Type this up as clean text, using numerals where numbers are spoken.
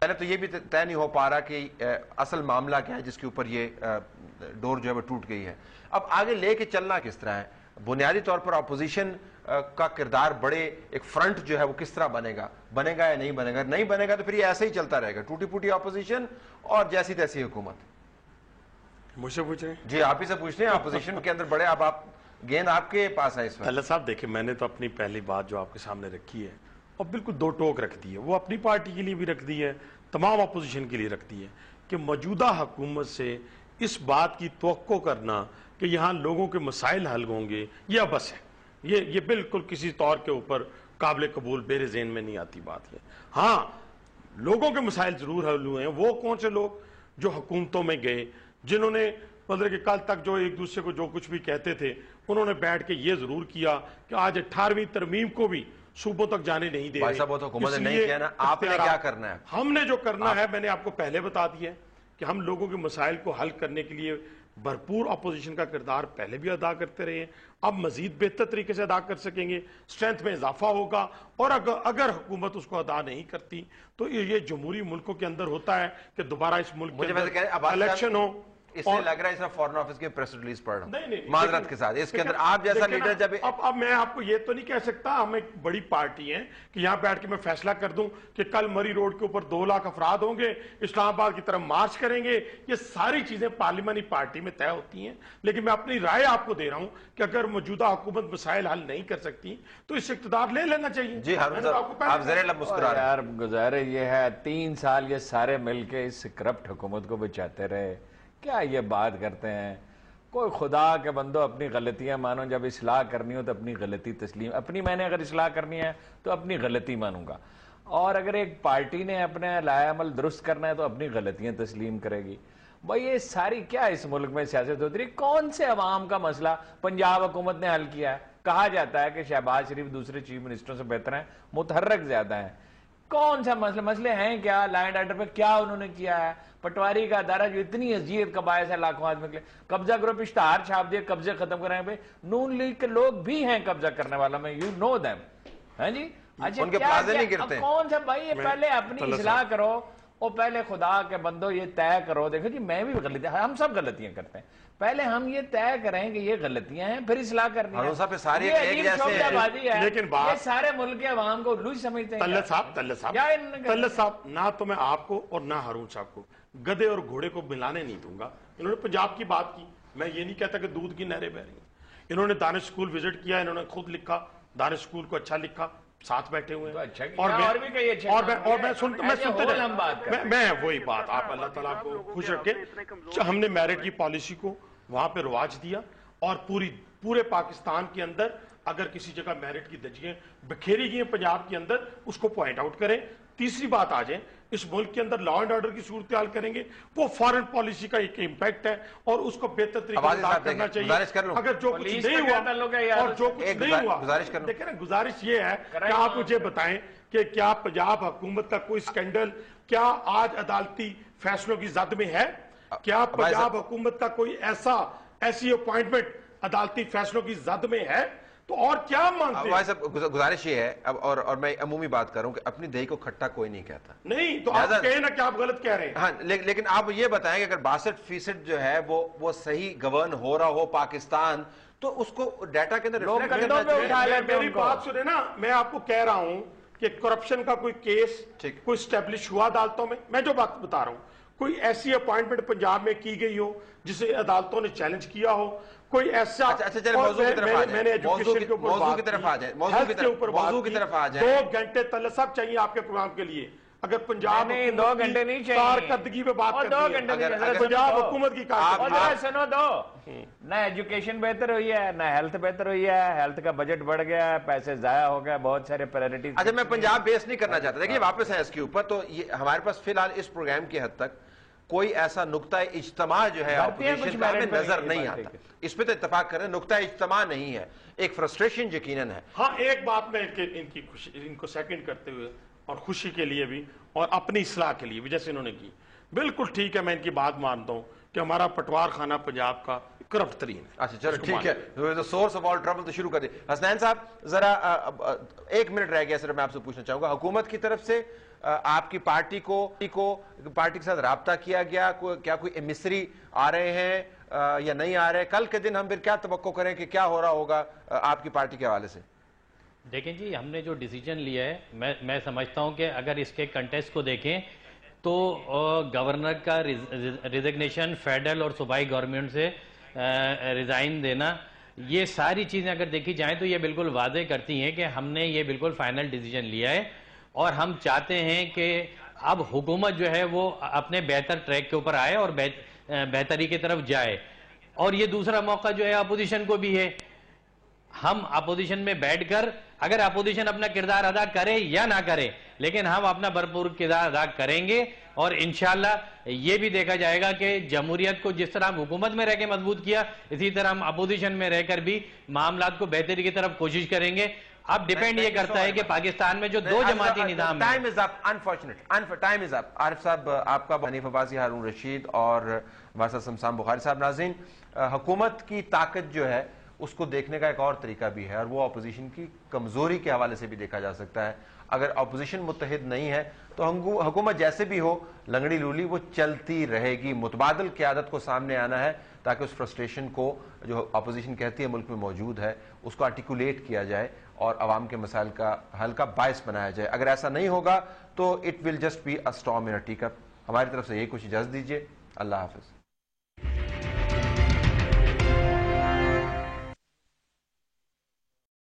پہلے تو یہ بھی طے نہیں ہو پا رہا کہ اصل معاملہ کیا ہے جس کے اوپر یہ ڈور جو ہے وہ ٹوٹ گئی ہے. اب آگے لے کے چلنا کس طرح ہے؟ بنیادی طور پر اپوزیشن کا کردار بڑے ایک فرنٹ جو ہے وہ کس طرح بنے گا یا نہیں بنے گا؟ نہیں بنے گا تو پھر یہ ایسے ہی چلتا رہے گا, ٹوٹی پوٹی اپوزیشن اور جیسی تیسی حکومت. مجھ سے پوچھ رہے ہیں؟ جی آپ ہی سے پوچھتے ہیں. اپوزیشن کے اندر بڑے اب آپ گیند آپ کے پاس ہے اس وقت. طلعت صاحب دیکھیں, میں نے تو اپنی پہلی بات جو آپ کے سامنے رکھی ہے اور بالکل دو ٹوک رکھ دی ہے, وہ اپنی پارٹی کے لیے بھی رکھ دی ہے, تمام اپوزیشن کے لیے رکھ دی ہے کہ موجودہ حکومت سے اس بات کی توقع کرنا کہ یہاں لوگوں کے مسائل حل ہوں گے یہ بس ہے. یہ بالکل کسی طور کے اوپر قابل قبول میرے ذہن میں نہیں آتی بات. ہاں لوگوں کے مسائل ضرور حل ہوئے ہیں. وہ کون سے لوگ جو حکومتوں میں گئے, جنہوں نے مطلب کہ کل تک جو ایک دوسرے کو جو کچھ بھی کہتے تھے, انہوں نے بیٹھ کے یہ ضرور کیا کہ آج 18ویں ترمیم کو بھی صوبوں تک جانے نہیں دے بھائی صاحب وہ تو حکومت نے نہیں کہنا, آپ نے کیا کرنا ہے؟ ہم نے جو کرنا ہے میں نے آپ کو پہلے بتا دیا ہے کہ ہم لوگوں کے مسائل کو حل کرنے کے لیے بھرپور اپوزیشن کا کردار پہلے بھی ادا کرتے رہے ہیں, اب مزید بہتر طریقے سے ادا کر سکیں گے, اسٹرینتھ میں اضافہ ہوگا. اور اگر حکومت اس کو ادا نہیں کرتی تو یہ جمہوری ملکوں کے اندر ہوتا ہے کہ دوبارہ اس ملک کے اندر الیکشن ہو. اس سے لگ رہا ہے اس میں فورن آفس کے پریس ریلیز پڑھ رہا ہوں معذرت کے ساتھ, اس کے اندر آپ جیسا لیڈر جب اب میں آپ کو یہ تو نہیں کہہ سکتا ہم ایک بڑی پارٹی ہیں کہ یہاں بیٹھ کے میں فیصلہ کر دوں کہ کل مری روڈ کے اوپر 2 لاکھ افراد ہوں گے, اسلام آباد کی طرف مارچ کریں گے. یہ ساری چیزیں پارلیمانی پارٹی میں طے ہوتی ہیں, لیکن میں اپنی رائے آپ کو دے رہا ہوں کہ اگر موجودہ حکومت مسائل حل نہیں کر سکتی تو اس سے اقتدار لے لینا چاہیے. جی ہارون صاحب آپ زیر لب مسکرا رہے ہیں. یار گزارے یہ ہے 3 سال یہ سارے مل کے اس کرپٹ حکومت کو بچاتے رہے, کیا یہ بات کرتے ہیں؟ کوئی خدا کے بندو اپنی غلطیاں مانو, جب اصلاح کرنی ہو تو اپنی غلطی تسلیم, اپنی میں نے اگر اصلاح کرنی ہے تو اپنی غلطی مانوں گا, اور اگر ایک پارٹی نے اپنے لائے عمل درست کرنا ہے تو اپنی غلطیاں تسلیم کرے گی. بھائی یہ ساری کیا اس ملک میں سیاست ہوتی رہی؟ کون سے عوام کا مسئلہ پنجاب حکومت نے حل کیا ہے؟ کہا جاتا ہے کہ شہباز شریف دوسرے چیف منسٹروں سے بہتر ہیں, متحرک زیادہ ہیں. کون سا مسئلے ہیں کیا؟ لائن آرڈر پہ کیا انہوں نے کیا ہے؟ پٹواری کا ادارہ جو اتنی اذیت کا باعث ہے لاکھوں آدمی کے لیے, قبضہ گروپ اشتہار چھاپ دیے, قبضے ختم کریں پہ نون لیگ کے لوگ بھی ہیں قبضہ کرنے والا میں, یو نو دیم. ہاں جی اچھا ان کے پلازے نہیں گرتے. کون سا بھائی یہ پہلے اپنی اصلاح کرو, اور پہلے خدا کے بندو یہ طے کرو. دیکھو جی میں بھی غلطیاں, ہم سب غلطیاں کرتے ہیں, پہلے ہم یہ طے کریں کہ یہ غلطیاں ہیں پھر اصلاح کرنی ہے. لیکن یہ سارے ملک کے عوام کو الو سمجھتے ہیں. طلعت صاحب نہ تو میں آپ کو اور نہ ہارون صاحب کو گدے اور گھوڑے کو ملانے نہیں دوں گا. انہوں نے پنجاب کی بات کی, میں یہ نہیں کہتا کہ دودھ کی نہریں بہ رہی ہیں. انہوں نے دانش سکول وزٹ کیا, انہوں نے خود لکھا, دانش سکول کو اچھا لکھا, ساتھ بیٹھے ہوئے ہیں. اور میں سنتے رہے, میں وہی بات, آپ اللہ تعالیٰ کو خوش رکھیں. ہم نے میرٹ کی پالیسی کو وہاں پہ رواج دیا, اور پورے پاکستان کے اندر اگر کسی جگہ میرٹ کی دھجیاں بکھیری گئی ہیں پنجاب کے اندر, اس کو پوائنٹ آؤٹ کریں. تیسری بات آ جائیں, اس ملک کے اندر لا اینڈ آرڈر کی صورتحال کریں گے, وہ فارن پالیسی کا ایک امپیکٹ ہے اور اس کو بہتر طریقے سے ادا کرنا چاہیے. اگر جو کچھ نہیں ہوا اور جو کچھ نہیں ہوا, دیکھیں نا گزارش یہ ہے کہ آپ مجھے بتائیں کہ کیا پنجاب حکومت کا کوئی سکینڈل کیا آج عدالتی فیصلوں کی زد میں ہے؟ کیا پنجاب حکومت کا کوئی ایسی اپوائنٹمنٹ عدالتی فیصلوں کی زد میں ہے؟ تو اور کیا مانگتے ہیں؟ صاحب گزارش یہ ہے, اور میں عمومی بات کروں کہ اپنی دہی کو کھٹا کوئی نہیں کہتا. نہیں تو آپ کہیں نا کہ آپ غلط کہہ رہے ہیں. ہاں لیکن آپ یہ بتائیں کہ اگر 62% جو ہے وہ صحیح گورن ہو رہا ہو پاکستان, تو اس کو ڈیٹا کے اندر میری بات سنیں نا, میں آپ کو کہہ رہا ہوں کہ کرپشن کا کوئی کیس کوئی اسٹیبلش ہوا عدالتوں میں جو بات بتا رہا ہوں, کوئی ایسی اپوائنٹمنٹ پنجاب میں کی گئی ہو جسے عدالتوں نے چیلنج کیا ہو, کوئی ایسا موضوع کی طرف آ جائیں 2 گھنٹے طلعت صاحب چاہیے آپ کے پروگرام کے لیے. اگر پنجاب 2 گھنٹے نہیں چاہیے, کارکردگی پہ بات کرنی ہے, پنجاب حکومت کی کارکردگی سنو دو, نہ ایجوکیشن بہتر ہوئی ہے, نہ ہیلتھ بہتر ہوئی ہے, ہیلتھ کا بجٹ بڑھ گیا ہے, پیسے ضائع ہو گئے, بہت سارے پرائرٹیز. اچھا میں پنجاب بیس نہیں کرنا چاہتا, دیکھیے واپس ہیں اس کے اوپر. تو ہمارے پاس فی الحال اس پروگرام کی حد تک کوئی ایسا نقطہ اجتماع جو ہے اپوزیشن کا ہمیں نظر نہیں آتا. اس پہ تو اتفاق کریں, نقطہ اجتماع نہیں ہے, ایک فرسٹریشن یقیناً ہے. ہاں ایک بات میں ان کو سیکنڈ کرتے ہوئے اور خوشی کے لیے بھی اور اپنی اصلاح کے لیے بھی جیسے انہوں نے کی. بالکل ٹھیک ہے, میں ان کی بات مانتا ہوں کہ ہمارا پٹوار خانہ پنجاب کا کرپٹ ترین ہے. اچھا چلو ٹھیک ہے, سورس آف آل ٹربل تو شروع کر دیں. حسنین صاحب ذرا 1 منٹ رہ گیا, صرف میں آپ سے پوچھنا چاہوں گا, حکومت کی طرف سے آپ کی پارٹی کے ساتھ رابطہ کیا گیا, کیا کوئی ایمسری آ رہے ہیں یا نہیں آ رہے؟ کل کے دن ہم پھر کیا توقع کریں کہ کیا ہو رہا ہوگا آپ کی پارٹی کے حوالے سے؟ دیکھیں جی, ہم نے جو ڈیسیجن لیا ہے, میں سمجھتا ہوں کہ اگر اس کے کنٹیسٹ کو دیکھیں تو گورنر کا ریزگنیشن فیڈرل اور صوبائی گورنمنٹ سے ریزائن دینا, یہ ساری چیزیں اگر دیکھی جائیں تو یہ بالکل واضح کرتی ہیں کہ ہم نے یہ بالکل فائنل ڈیسیجن لیا ہے اور ہم چاہتے ہیں کہ اب حکومت جو ہے وہ اپنے بہتر ٹریک کے اوپر آئے اور بہتری کی طرف جائے. اور یہ دوسرا موقع جو ہے اپوزیشن کو بھی ہے, ہم اپوزیشن میں بیٹھ کر, اگر اپوزیشن اپنا کردار ادا کرے یا نہ کرے, لیکن ہم اپنا بھرپور کردار ادا کریں گے اور انشاءاللہ یہ بھی دیکھا جائے گا کہ جمہوریت کو جس طرح ہم حکومت میں رہ کے مضبوط کیا, اسی طرح ہم اپوزیشن میں رہ کر بھی معاملات کو بہتری کی طرف کوشش کریں گے. اب ڈیپینڈ یہ کرتا ہے کہ پاکستان میں جو 2 جماعتی نظام ہے. Time is up, unfortunate time is up. Arif صاحب آپ کا, حنیف عباسی, ہارون رشید اور ہمارے ساتھ شمسان بخاری صاحب. ناظرین, حکومت کی طاقت جو ہے اس کو دیکھنے کا ایک اور طریقہ بھی ہے اور وہ اپوزیشن کی کمزوری کے حوالے سے بھی دیکھا جا سکتا ہے. اگر اپوزیشن متحد نہیں ہے تو حکومت جیسے بھی ہو لنگڑی لولی وہ چلتی رہے گی. متبادل قیادت کو سامنے آنا ہے تاکہ اس فرسٹریشن کو جو اپوزیشن کہتی ہے ملک میں موجود ہے اس کو آرٹیکولیٹ کیا جائے اور عوام کے مسائل کا حل کا باعث بنایا جائے. اگر ایسا نہیں ہوگا تو it will just be a storm in a tea cup. ہماری طرف سے یہی کچھ اجازت دیجیے. اللہ حافظ.